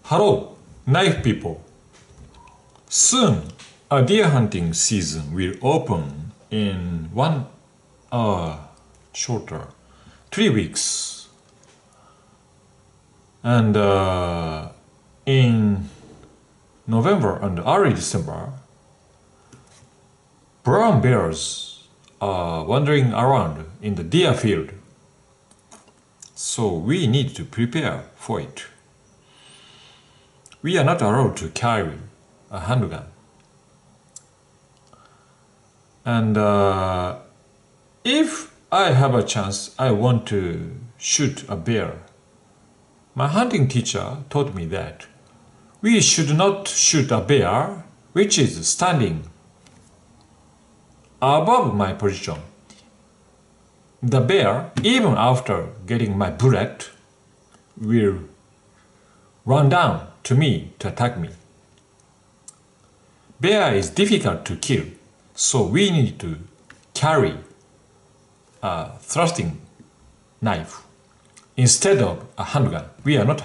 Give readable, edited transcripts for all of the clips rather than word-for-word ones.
Hello, knife people. Soon, a deer hunting season will open in shorter 3 weeks. And in November and early December, brown bears are wandering around in the deer field. So we need to prepare for it. We are not allowed to carry a handgun. And if I have a chance, I want to shoot a bear. My hunting teacher taught me that we should not shoot a bear which is standing above my position. The bear, even after getting my bullet, will run down to me to attack me. Bear is difficult to kill, so we need to carry a thrusting knife instead of a handgun. We are not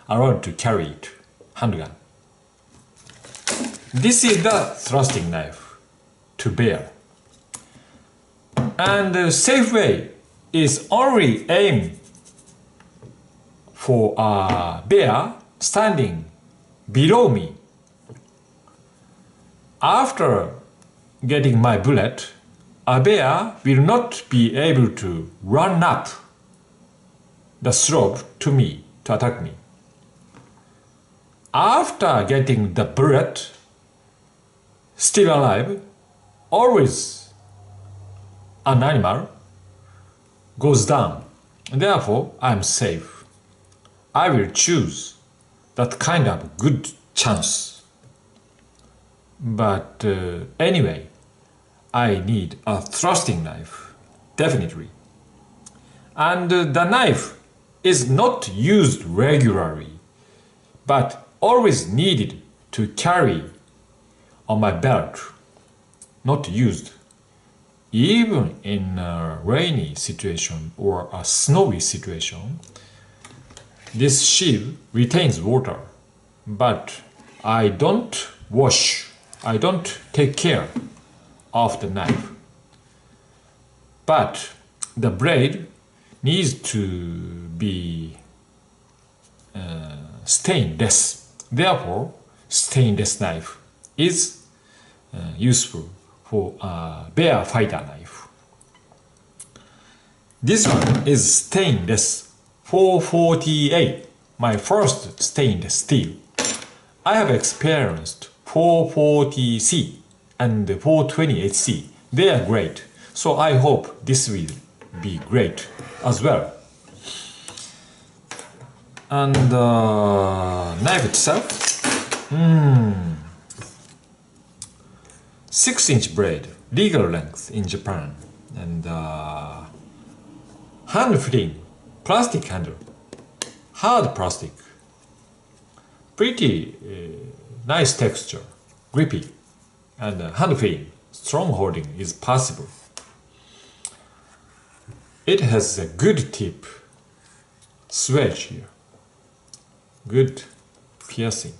allowed to carry it, handgun. This is the thrusting knife to bear. And the safe way is only aim for a bear standing below me. After getting my bullet, a bear will not be able to run up the slope to me to attack me. After getting the bullet, still alive, always an animal goes down. Therefore, I am safe. I will choose that kind of good chance. But anyway, I need a thrusting knife, definitely. And the knife is not used regularly, but always needed to carry on my belt, not used. Even in a rainy situation or a snowy situation, this sheath retains water, but I don't take care of the knife. But the blade needs to be stainless. Therefore, stainless knife is useful for a bear fighter knife. This one is stainless 448, my first stainless steel. I have experienced 440C and 428C. They are great, so I hope this will be great as well. And the knife itself, 6-inch blade, legal length in Japan, and hand-fitting plastic handle, hard plastic, pretty nice texture, grippy, and hand-fitting, strong holding is possible. It has a good tip, swedge here, good piercing.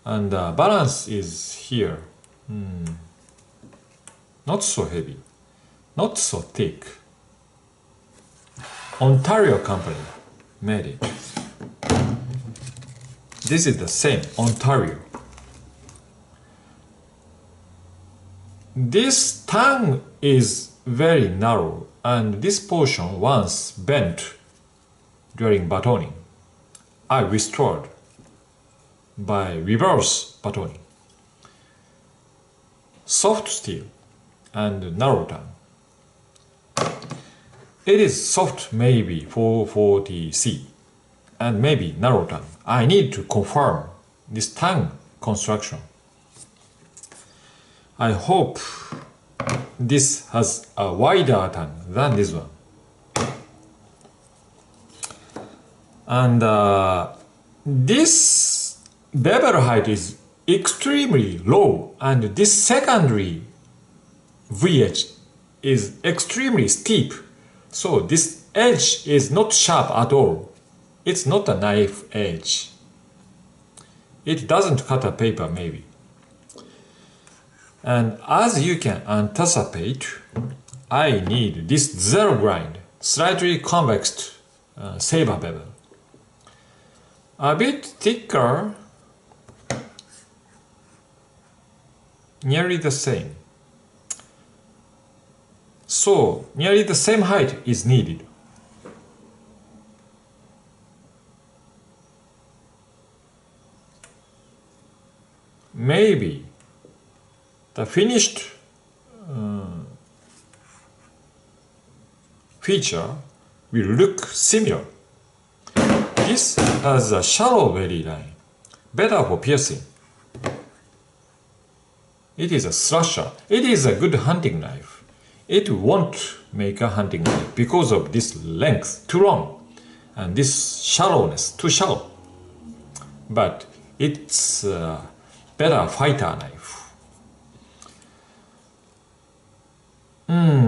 And balance is here, not so heavy, not so thick. Ontario company made it. This is the same, Ontario. This tongue is very narrow, and this portion once bent during batoning. I restored by reverse batoning. Soft steel and narrow tongue. It is soft, maybe 440C, and maybe narrow tongue. I need to confirm this tongue construction. I hope this has a wider tongue than this one. And this bevel height is extremely low, and this secondary V-edge is extremely steep. So this edge is not sharp at all. it's not a knife edge. It doesn't cut a paper maybe. And as you can anticipate, I need this zero grind, slightly convex saber bevel. A bit thicker, nearly the same. So, nearly the same height is needed. Maybe the finished feature will look similar. This has a shallow belly line, better for piercing. It is a slasher. It is a good hunting knife. It won't make a hunting knife because of this length, too long, and this shallowness, too shallow. But it's a better fighter knife.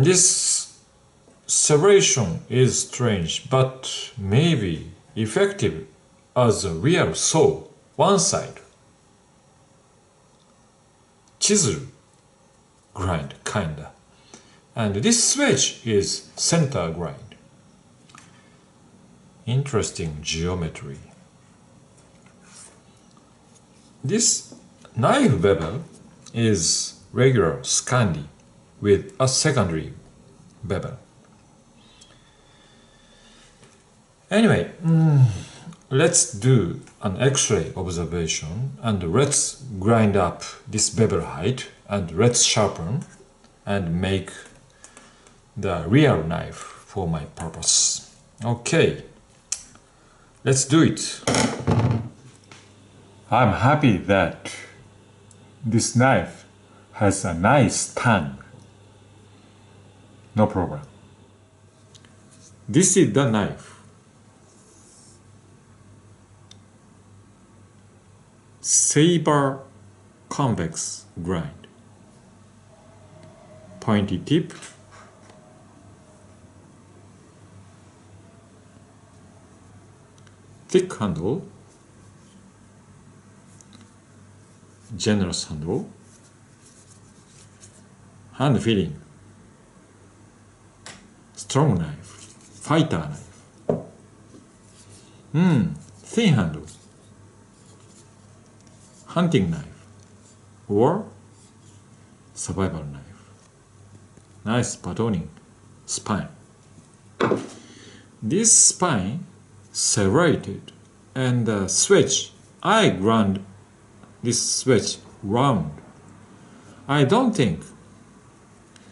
This serration is strange, but maybe effective as a real saw, one side. Chisel grind, kinda. And this switch is center grind. Interesting geometry. This knife bevel is regular Scandi with a secondary bevel. Anyway, let's do an X-ray observation and let's grind up this bevel height and let's sharpen and make the real knife for my purpose. Okay, let's do it. I'm happy that this knife has a nice tang. No problem. This is the knife. Saber convex grind. Pointy tip. Thick handle. Generous handle. Hand feeling. Strong knife. Fighter knife. Thin handle. Hunting knife or survival knife. Nice batoning spine. This spine serrated and the switch, I ground this switch round. I don't think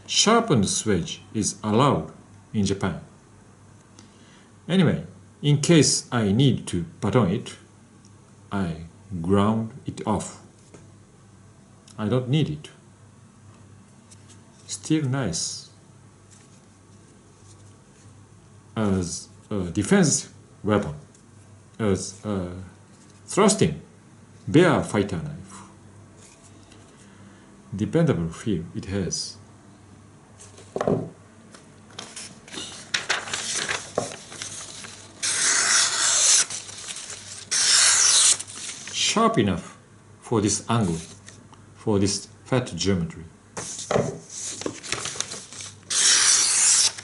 sharpened switch is allowed in Japan. Anyway, in case I need to baton it, I ground it off. I don't need it. Still nice as a defense weapon, as a thrusting bear fighter knife. Dependable feel it has. Sharp enough for this angle, for this fat geometry.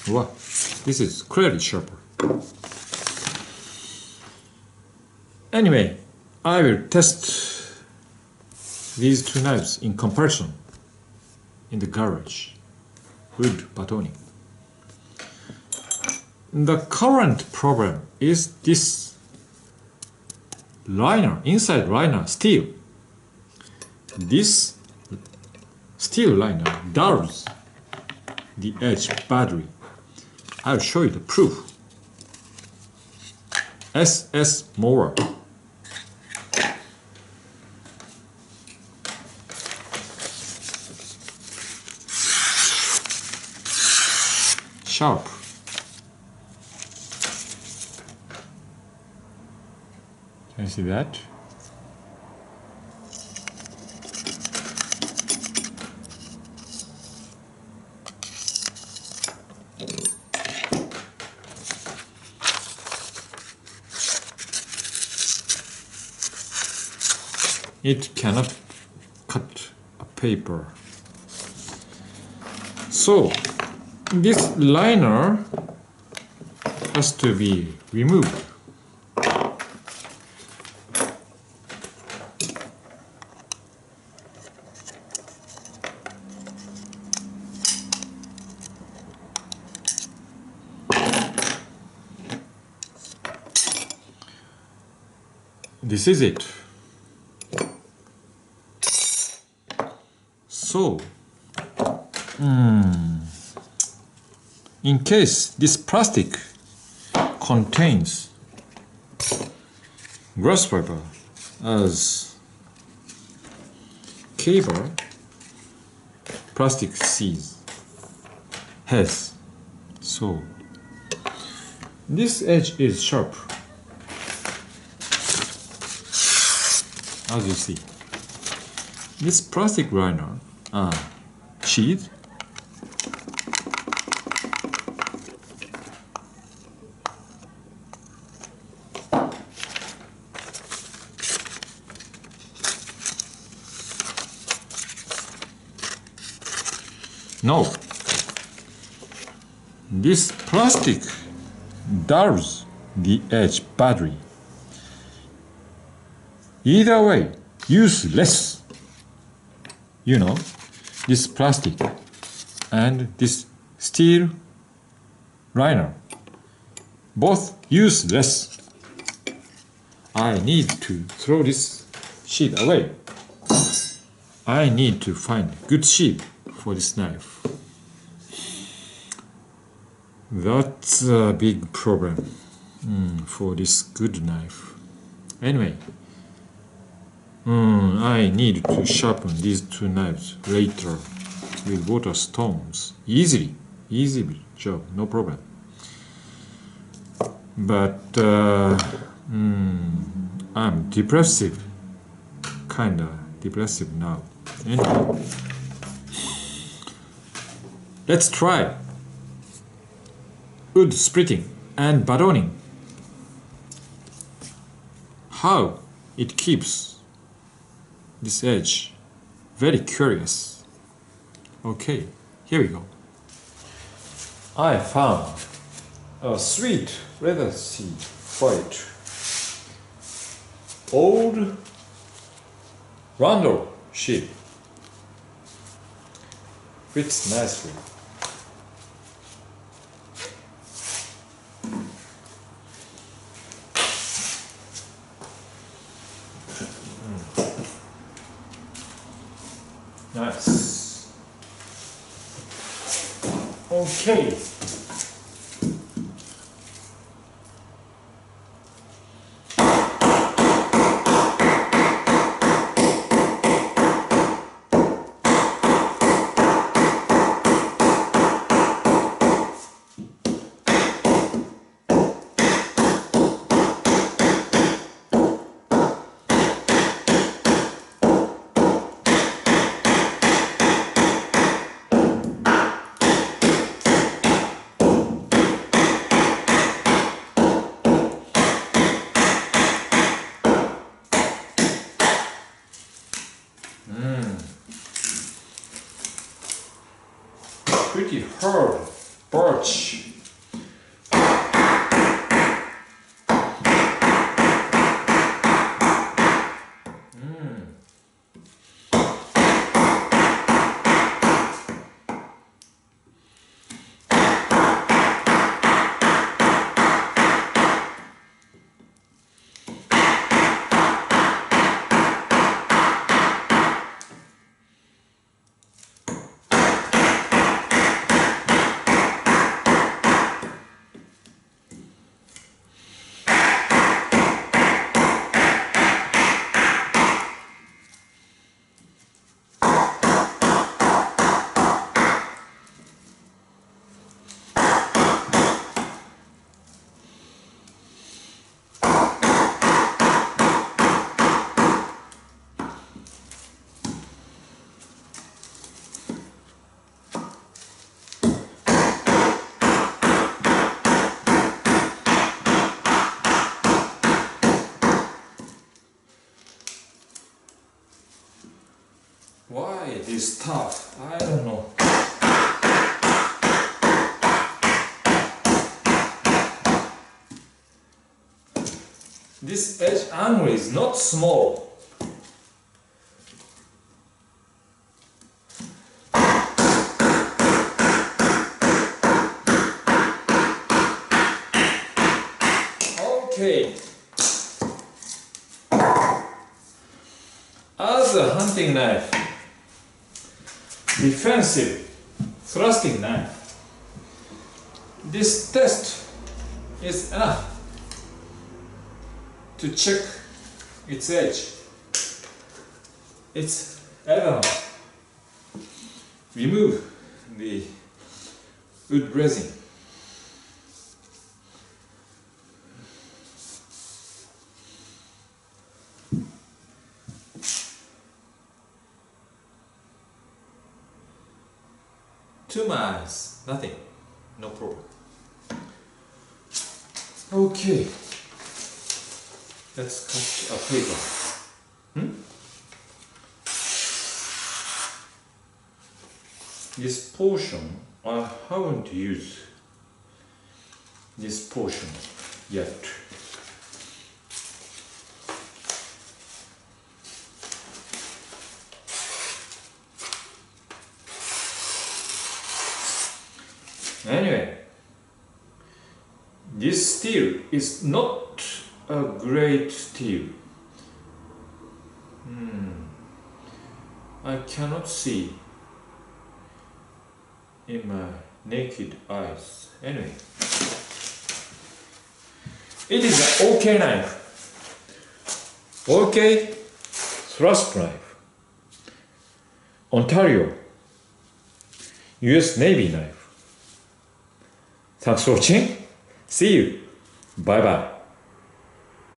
Wow, this is clearly sharper. Anyway, I will test these two knives in comparison in the garage. Good batoning. The current problem is this liner, inside liner, steel. This steel liner dulls the edge badly. I'll show you the proof. SS Mower. Sharp. Can you see that? it cannot cut a paper. So this liner has to be removed. This is it. So, in case this plastic contains grass fiber as cable, plastic has. So, this edge is sharp. As you see, this plastic liner sheath no, this plastic dulls the edge badly. Either way, use less. You know, this plastic and this steel liner, both use less. I need to throw this sheet away. I need to find good sheet for this knife. That's a big problem for this good knife. Anyway, I need to sharpen these two knives later with water stones. Easy job, no problem. But I'm depressive, kinda depressive now. Anyway, let's try wood splitting and batoning. How it keeps this edge. Very curious. Okay, here we go. I found a sweet leather seat white old Randall sheep. Fits nicely. Nice. Okay. Pretty hard birch. it is tough. I don't know. This edge angle is not small. Okay. As a hunting knife, defensive thrusting knife, this test is enough to check its edge. It's elegant. Remove the wood resin. Two miles, nothing, no problem. Okay, let's cut a paper. This portion, I haven't used this portion yet. Anyway, this steel is not a great steel. I cannot see in my naked eyes. Anyway, it is an okay knife. Okay thrust knife. Ontario, US Navy knife. Thanks for watching. See you. Bye bye.